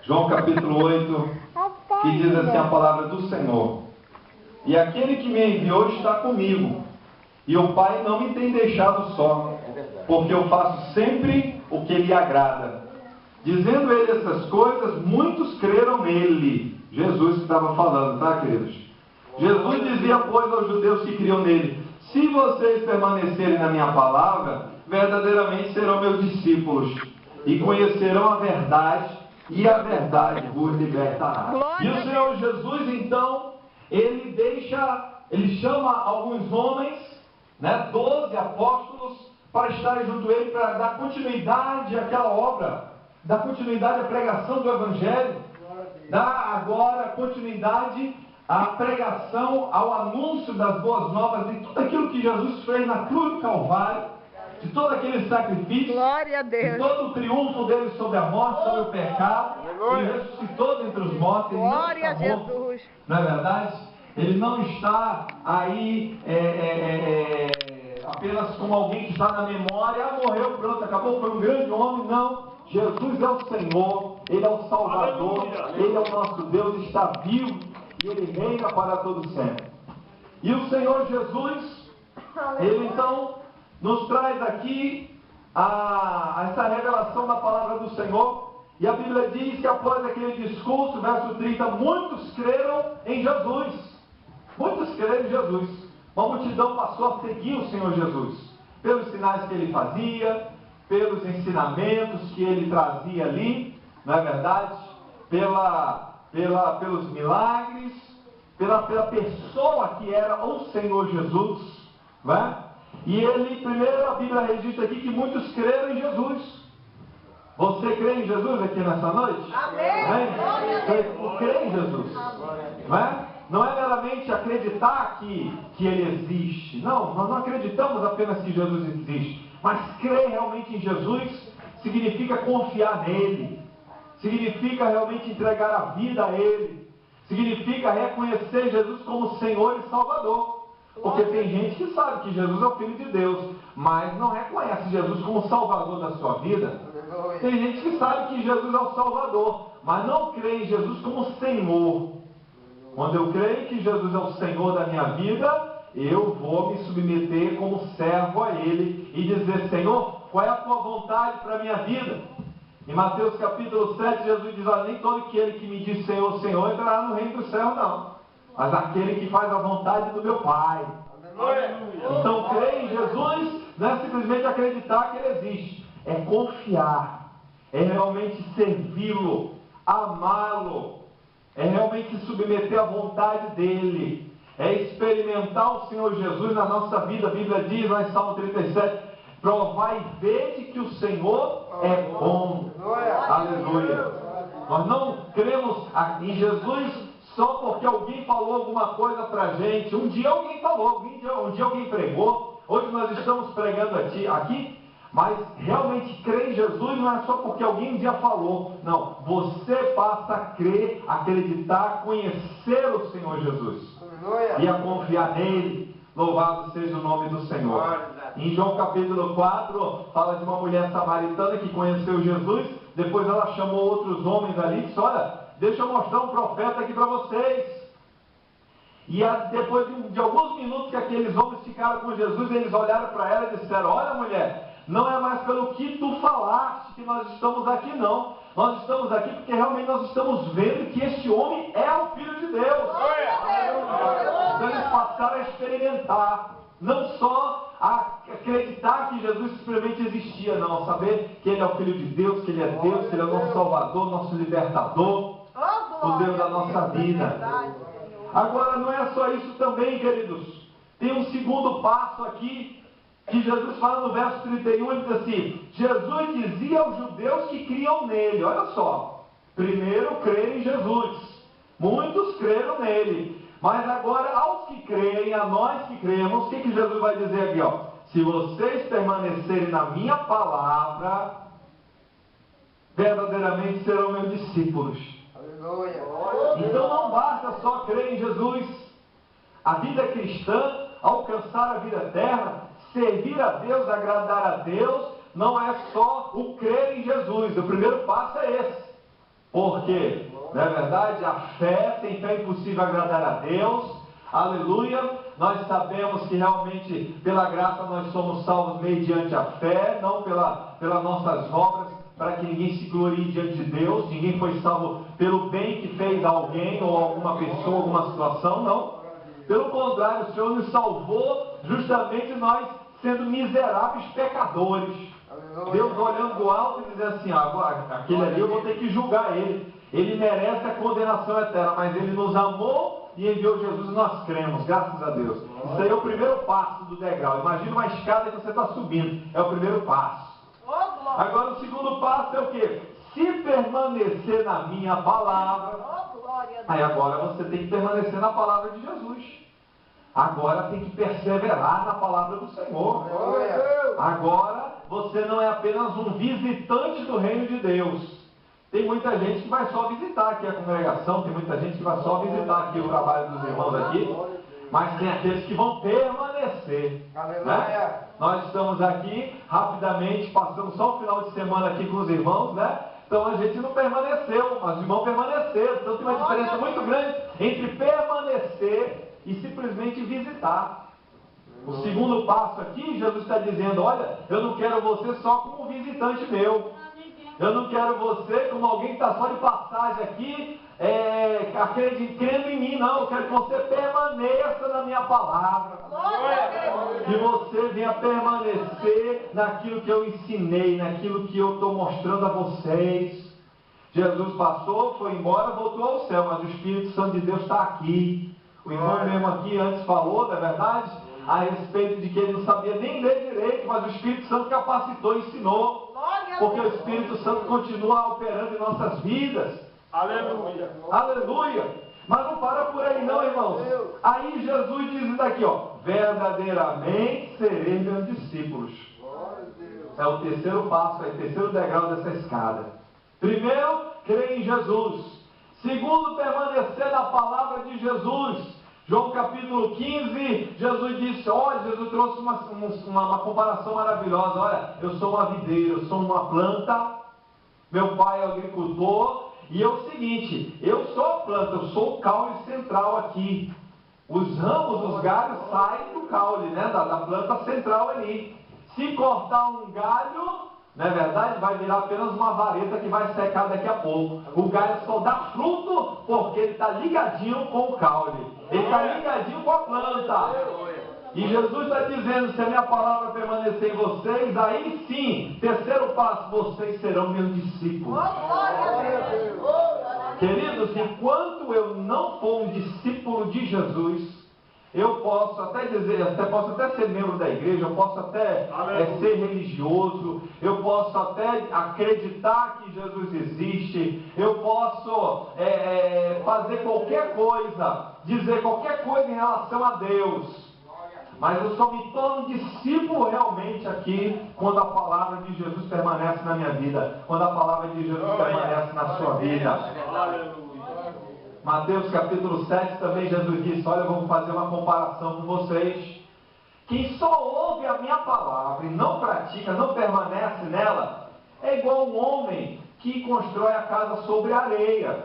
João capítulo 8, que diz assim a palavra do Senhor: e aquele que me enviou está comigo, e o Pai não me tem deixado só, porque eu faço sempre o que lhe agrada. Dizendo ele essas coisas, muitos creram nele. Jesus que estava falando, tá, queridos? Jesus dizia, pois, aos judeus que criam nele: se vocês permanecerem na minha palavra, verdadeiramente serão meus discípulos, e conhecerão a verdade, e a verdade vos libertará. E o Senhor Jesus, então, ele chama alguns homens, 12 apóstolos, para estarem junto a ele, para dar continuidade àquela obra, dar continuidade à pregação do Evangelho, dar agora continuidade à pregação, ao anúncio das boas novas, de tudo aquilo que Jesus fez na cruz do Calvário, de todo aquele sacrifício, glória a Deus, de todo o triunfo dele sobre a morte, sobre o pecado. Ele ressuscitou dentre os mortos, ele não glória a está morto, Jesus. não é verdade? Ele não está aí apenas como alguém que está na memória, morreu, pronto, acabou, foi um grande homem. Não, Jesus é o Senhor, Ele é o Salvador, Ele é o nosso Deus, está vivo e Ele reina para todo sempre. E o Senhor Jesus, Ele então nos traz aqui essa revelação da palavra do Senhor. E a Bíblia diz que após aquele discurso, verso 30, muitos creram em Jesus. Muitos creram em Jesus. Uma multidão passou a seguir o Senhor Jesus, pelos sinais que ele fazia, pelos ensinamentos que ele trazia ali, não é verdade? Pelos milagres, pela pessoa que era o Senhor Jesus, não é? E primeiro a Bíblia registra aqui que muitos creram em Jesus. Você crê em Jesus aqui nessa noite? Amém. Você crê em Jesus? Não é? Não é meramente acreditar que Ele existe. Não, nós não acreditamos apenas que Jesus existe. Mas crer realmente em Jesus significa confiar nele. Significa realmente entregar a vida a Ele. Significa reconhecer Jesus como Senhor e Salvador. Porque tem gente que sabe que Jesus é o Filho de Deus, mas não reconhece Jesus como Salvador da sua vida. Tem gente que sabe que Jesus é o Salvador, mas não crê em Jesus como Senhor. Quando eu creio que Jesus é o Senhor da minha vida, eu vou me submeter como servo a Ele e dizer: Senhor, qual é a tua vontade para a minha vida? Em Mateus capítulo 7, Jesus diz: olha, nem todo aquele que me diz Senhor, Senhor entrará no reino do céu, não, mas aquele que faz a vontade do meu Pai. Então, crer em Jesus não é simplesmente acreditar que Ele existe, é confiar, é realmente servi-lo, amá-lo, é realmente se submeter à vontade dEle, é experimentar o Senhor Jesus na nossa vida. A Bíblia diz lá em Salmo 37, provai e vede que o Senhor é bom. Aleluia. Nós não cremos em Jesus só porque alguém falou alguma coisa para a gente. Um dia alguém falou, um dia alguém pregou. Hoje nós estamos pregando aqui. Mas realmente crer em Jesus não é só porque alguém um dia falou. Não, você passa a crer, acreditar, conhecer o Senhor Jesus e a confiar nele. Louvado seja o nome do Senhor. Em João capítulo 4, fala de uma mulher samaritana que conheceu Jesus. Depois ela chamou outros homens ali e disse: olha, deixa eu mostrar um profeta aqui para vocês. E depois de alguns minutos que aqueles homens ficaram com Jesus, eles olharam para ela e disseram: olha, mulher, não é mais pelo que tu falaste que nós estamos aqui, não. Nós estamos aqui porque realmente nós estamos vendo que este homem é o Filho de Deus. Então eles passaram a experimentar, não só a acreditar que Jesus simplesmente existia, não, saber que Ele é o Filho de Deus, que Ele é Deus, que Ele é o nosso Salvador, nosso Libertador, o Deus da nossa vida. Agora, não é só isso também, queridos. Tem um segundo passo aqui, que Jesus fala no verso 31, ele diz assim: Jesus dizia aos judeus que criam nele. Olha só, primeiro creram em Jesus, muitos creram nele, mas agora aos que creem, a nós que cremos, o que Jesus vai dizer aqui? Se vocês permanecerem na minha palavra, verdadeiramente serão meus discípulos. Então não basta só crer em Jesus. A vida cristã, alcançar a vida eterna, servir a Deus, agradar a Deus, não é só o crer em Jesus. O primeiro passo é esse. Porque, não é verdade? A fé, sem fé é impossível agradar a Deus. Aleluia. Nós sabemos que realmente, pela graça, nós somos salvos mediante a fé, não pelas nossas obras, para que ninguém se glorie diante de Deus. Ninguém foi salvo pelo bem que fez a alguém, ou alguma pessoa, alguma situação, não. Pelo contrário, o Senhor nos salvou justamente nós sendo miseráveis pecadores. Deus olhando do alto e dizendo assim, agora aquele ali eu vou ter que julgar ele. Ele merece a condenação eterna, mas ele nos amou e enviou Jesus e nós cremos, graças a Deus. Isso aí é o primeiro passo do degrau. Imagina uma escada que você está subindo. É o primeiro passo. Agora o segundo passo é o quê? Se permanecer na minha palavra. Aí agora você tem que permanecer na palavra de Jesus. Agora tem que perseverar na palavra do Senhor. Agora você não é apenas um visitante do reino de Deus. Tem muita gente que vai só visitar aqui a congregação, tem muita gente que vai só visitar aqui o trabalho dos irmãos aqui, mas tem aqueles que vão permanecer. Né? Nós estamos aqui, rapidamente, passamos só o final de semana aqui com os irmãos, né? Então a gente não permaneceu, mas os irmãos permaneceram. Então tem uma diferença muito grande entre permanecer e simplesmente visitar. O segundo passo aqui, Jesus está dizendo, olha, eu não quero você só como visitante meu. Eu não quero você como alguém que está só de passagem aqui, crendo em mim, não. Eu quero que você permaneça na minha palavra. Que você venha permanecer naquilo que eu ensinei, naquilo que eu estou mostrando a vocês. Jesus passou, foi embora, voltou ao céu, mas o Espírito Santo de Deus está aqui. O irmão mesmo aqui antes falou, não é verdade? A respeito de que ele não sabia nem ler direito, mas o Espírito Santo capacitou e ensinou. Porque o Espírito Santo continua operando em nossas vidas. Aleluia. Aleluia. Mas não para por aí não, irmãos. Aí Jesus diz isso aqui, ó. Verdadeiramente sereis meus discípulos. É o terceiro passo, é o terceiro degrau dessa escada. Primeiro, crer em Jesus. Segundo, permanecer na palavra de Jesus. João capítulo 15, Jesus disse, olha, Jesus trouxe uma comparação maravilhosa. Olha, eu sou uma videira, eu sou uma planta, meu pai é agricultor, e é o seguinte, eu sou a planta, eu sou o caule central aqui. Os ramos, os galhos saem do caule, né, da planta central ali. Se cortar um galho, não é verdade? Vai virar apenas uma vareta que vai secar daqui a pouco. O galho só dá fruto porque ele está ligadinho com o caule. Ele está ligadinho com a planta. E Jesus está dizendo, se a minha palavra permanecer em vocês, aí sim, terceiro passo, vocês serão meus discípulos. Queridos, enquanto eu não for um discípulo de Jesus, eu posso até dizer, posso até ser membro da igreja, eu posso até ser religioso, eu posso até acreditar que Jesus existe, eu posso fazer qualquer coisa, dizer qualquer coisa em relação a Deus, mas eu só me torno discípulo realmente aqui quando a palavra de Jesus permanece na minha vida, quando a palavra de Jesus permanece na sua vida. Mateus capítulo 7 também Jesus disse, olha, vamos fazer uma comparação com vocês. Quem só ouve a minha palavra e não pratica, não permanece nela, é igual um homem que constrói a casa sobre a areia,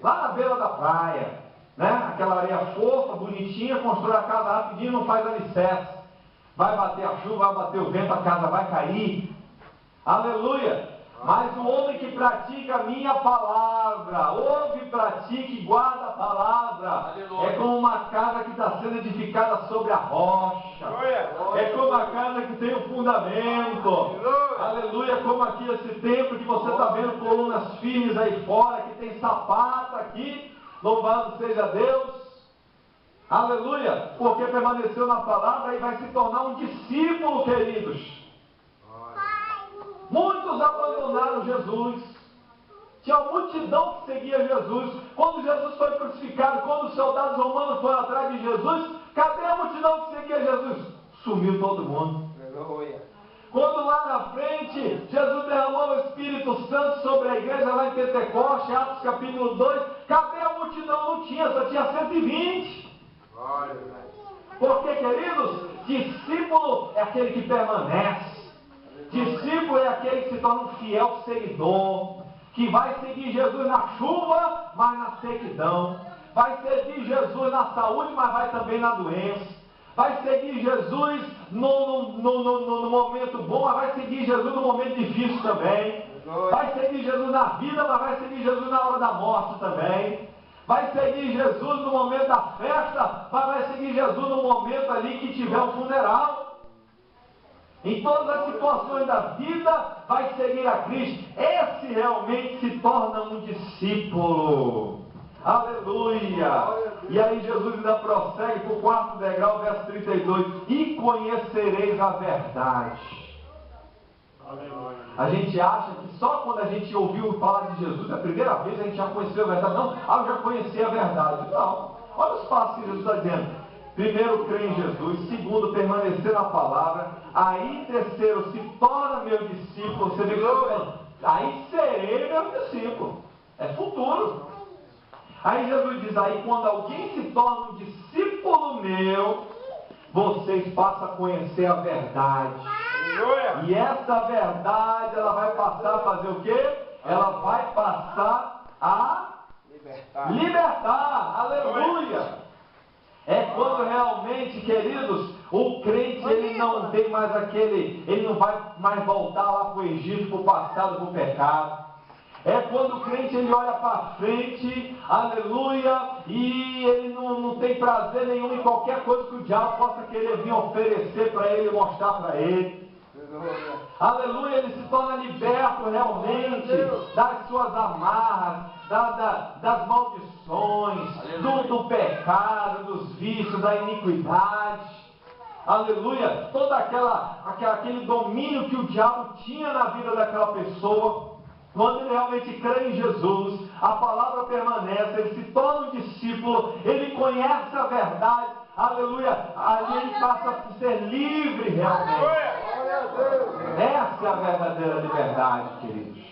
lá na beira da praia, né? Aquela areia fofa, bonitinha, constrói a casa rapidinho, não faz alicerce. Vai bater a chuva, vai bater o vento, a casa vai cair. Aleluia! Mas o homem que pratica a minha palavra, ouve, pratica e guarda a palavra, aleluia, é como uma casa que está sendo edificada sobre a rocha, é como a casa que tem o fundamento, aleluia, como aqui esse templo que você está vendo colunas firmes aí fora, que tem sapato aqui, louvado seja Deus, aleluia, porque permaneceu na palavra e vai se tornar um discípulo, queridos. Muitos abandonaram Jesus. Tinha uma multidão que seguia Jesus. Quando Jesus foi crucificado, quando os soldados romanos foram atrás de Jesus, cadê a multidão que seguia Jesus? Sumiu todo mundo. Quando lá na frente, Jesus derramou o Espírito Santo sobre a igreja lá em Pentecoste, Atos capítulo 2, cadê a multidão? Não tinha, só tinha 120. Porque, queridos, discípulo é aquele que permanece. Discípulo é aquele que se torna um fiel seguidor. que vai seguir Jesus na chuva, mas na sequidão. Vai seguir Jesus na saúde, mas vai também na doença. Vai seguir Jesus no momento bom, mas vai seguir Jesus no momento difícil também. Vai seguir Jesus na vida, mas vai seguir Jesus na hora da morte também. Vai seguir Jesus no momento da festa, mas vai seguir Jesus no momento ali que tiver um funeral. Em todas as situações da vida, vai seguir a Cristo. Esse realmente se torna um discípulo. Aleluia! E aí Jesus ainda prossegue para o quarto degrau, verso 32. E conhecereis a verdade. Aleluia. A gente acha que só quando a gente ouviu falar de Jesus, a primeira vez a gente já conheceu a verdade. Não, eu já conheci a verdade. Não. Olha os passos que Jesus está dizendo. Primeiro, crer em Jesus. Segundo, permanecer na palavra. Aí, terceiro, se torna meu discípulo. Você vê que eu estou falando. Aí serei meu discípulo. É futuro. Aí Jesus diz, aí quando alguém se torna um discípulo meu, vocês passam a conhecer a verdade. E essa verdade, ela vai passar a fazer o quê? Ela vai passar a libertar. Aleluia! É quando realmente, queridos, o crente ele não tem mais ele não vai mais voltar lá para o Egito, para o passado, para o pecado. É quando o crente ele olha para frente, aleluia, e ele não tem prazer nenhum em qualquer coisa que o diabo possa querer vir oferecer para ele, mostrar para ele. Aleluia, ele se torna liberto realmente das suas amarras, das maldições, do pecado, dos vícios, da iniquidade. Aleluia, todo aquele domínio que o diabo tinha na vida daquela pessoa. Quando ele realmente crê em Jesus, a palavra permanece, ele se torna um discípulo, ele conhece a verdade, aleluia, ali ele passa a ser livre realmente. Essa é a verdadeira liberdade, queridos,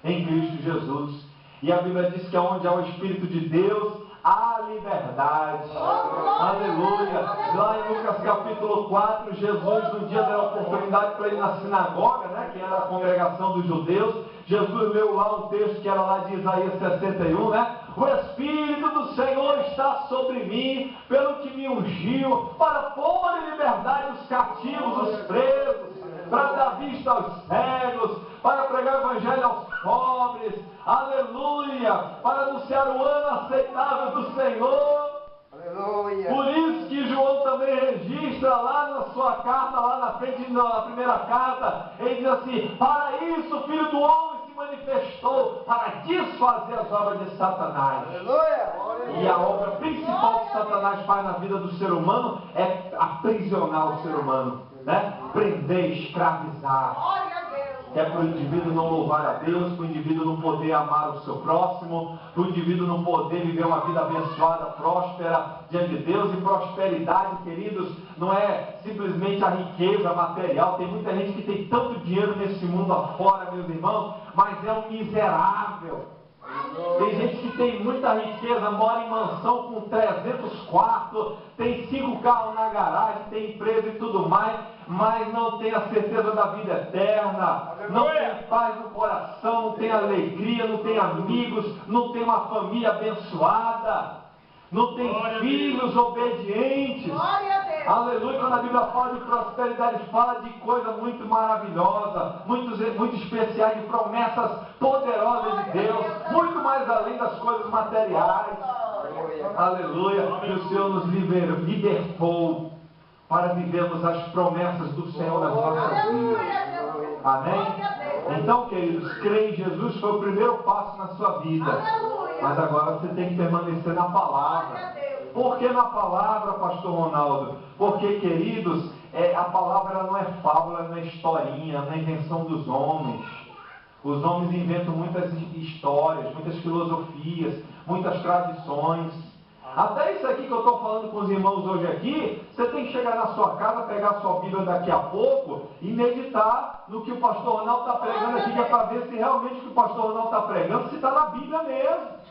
em Cristo Jesus. E a Bíblia diz que onde há o Espírito de Deus, há liberdade. Aleluia. Lá em Lucas capítulo 4, Jesus no dia da oportunidade para ir na sinagoga, né, que era a congregação dos judeus, Jesus leu lá um texto que era lá de Isaías 61, né? O Espírito do Senhor está sobre mim, pelo que me ungiu, para pôr em liberdade os cativos, os presos, para dar vista aos cegos, para pregar o evangelho aos pobres, aleluia, para anunciar o ano aceitável do Senhor. Aleluia. Por isso que João também registra lá na sua carta, lá na frente, na primeira carta, ele diz assim, para isso o Filho do Homem se manifestou, para desfazer as obras de Satanás. Aleluia. E a obra principal que Satanás faz na vida do ser humano é aprisionar o ser humano, né? Prender, escravizar. É para o indivíduo não louvar a Deus, para o indivíduo não poder amar o seu próximo, para o indivíduo não poder viver uma vida abençoada, próspera diante de Deus. E prosperidade, queridos, não é simplesmente a riqueza material. Tem muita gente que tem tanto dinheiro nesse mundo afora, meus irmãos, mas é um miserável. Tem gente que tem muita riqueza, mora em mansão com 300 quartos, tem 5 carros na garagem, tem empresa e tudo mais, mas não tem a certeza da vida eterna, não tem paz no coração, não tem alegria, não tem amigos, não tem uma família abençoada, não tem filhos obedientes. Aleluia, quando a Bíblia fala de prosperidade, fala de coisa muito maravilhosa, muito especiais, de promessas poderosas de Deus, muito mais além das coisas materiais. Aleluia, e o Senhor nos libertou para vivermos as promessas do Senhor nas nossas vidas. Amém? Então, queridos, crer em Jesus foi o primeiro passo na sua vida. Mas agora você tem que permanecer na palavra. Por que na palavra, pastor Ronaldo? Porque, queridos, a palavra não é fábula, não é historinha, não é invenção dos homens. Os homens inventam muitas histórias, muitas filosofias, muitas tradições. Até isso aqui que eu estou falando com os irmãos hoje aqui, você tem que chegar na sua casa, pegar a sua Bíblia daqui a pouco e meditar no que o pastor Ronaldo está pregando aqui, que é para ver se realmente o que o pastor Ronaldo está pregando, se está na Bíblia mesmo.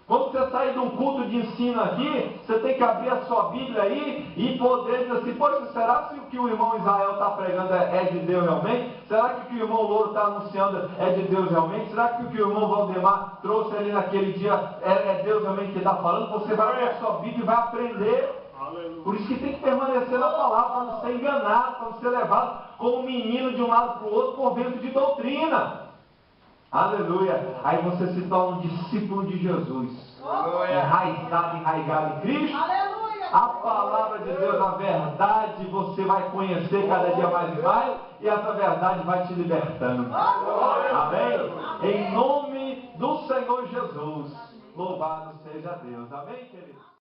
Quando você sair de um culto de ensino aqui, você tem que abrir a sua Bíblia aí e poder dizer assim, poxa, será que o que o irmão Israel está pregando é de Deus realmente? Será que o que o irmão Louro está anunciando é de Deus realmente? Será que o que o irmão Valdemar trouxe ali naquele dia é Deus realmente que está falando? Você vai abrir a sua Bíblia e vai aprender. Por isso que tem que permanecer na palavra, para não ser enganado, para não ser levado como um menino de um lado para o outro por vento de doutrina. Aleluia. Aí você se torna um discípulo de Jesus. Enraizado em Cristo. Aleluia. A palavra de Deus, a verdade, você vai conhecer cada dia mais e mais. E essa verdade vai te libertando. Amém? Em nome do Senhor Jesus. Louvado seja Deus. Amém, querido?